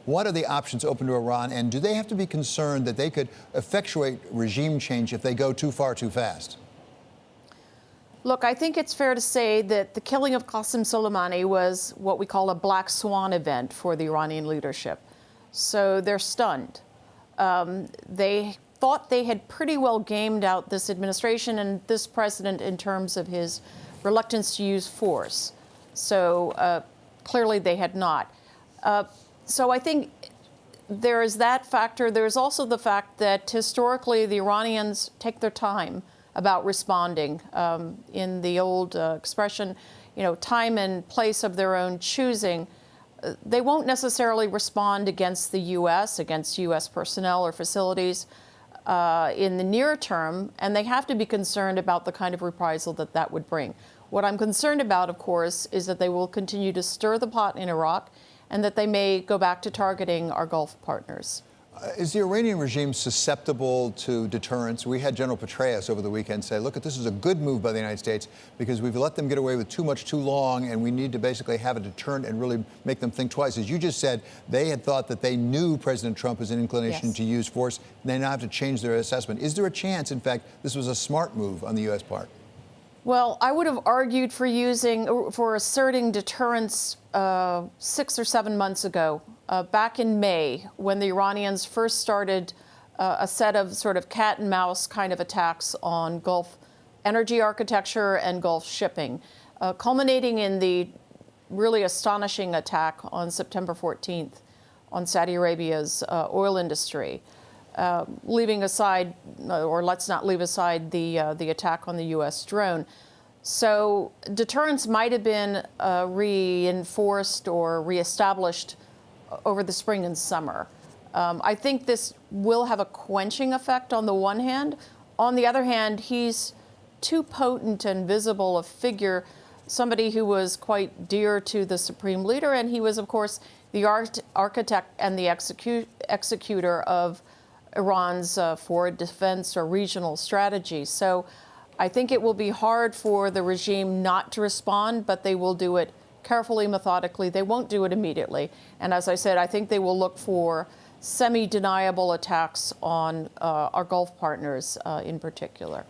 What are the options open to Iran, and do they have to be concerned that they could effectuate regime change if they go too far too fast? Look, I think it's fair to say that the killing of Qasem Soleimani was what we call a black swan event for the Iranian leadership. So they're stunned. They thought they had pretty well gamed out this administration and this president in terms of his reluctance to use force. So clearly they had not. So I think there is that factor. There's also the fact that historically the Iranians take their time about responding. In the old expression, time and place of their own choosing. They won't necessarily respond against the U.S., against U.S. personnel or facilities in the near term, and they have to be concerned about the kind of reprisal that that would bring. What I'm concerned about, of course, is that they will continue to stir the pot in Iraq and that they may go back to targeting our Gulf partners. Is the Iranian regime susceptible to deterrence? We had General Petraeus over the weekend say, look, this is a good move by the United States because we've let them get away with too much too long, and we need to basically have a deterrent and really make them think twice. As you just said, they had thought that they knew President Trump has an inclination to use force. They now have to change their assessment. Is there a chance, in fact, this was a smart move on the U.S. part? Well, I would have argued for asserting deterrence 6 or 7 months ago, back in May, when the Iranians first started a set of sort of cat and mouse kind of attacks on Gulf energy architecture and Gulf shipping, culminating in the really astonishing attack on September 14th on Saudi Arabia's oil industry. Leaving aside, or let's not leave aside the attack on the U.S. drone. So deterrence might have been reinforced or reestablished over the spring and summer. I think this will have a quenching effect on the one hand. On the other hand, he's too potent and visible a figure, somebody who was quite dear to the supreme leader, and he was, of course, the architect and the executor of Iran's forward defense or regional strategy. So I think it will be hard for the regime not to respond, but they will do it carefully, methodically. They won't do it immediately. And as I said, I think they will look for semi-deniable attacks on our Gulf partners in particular.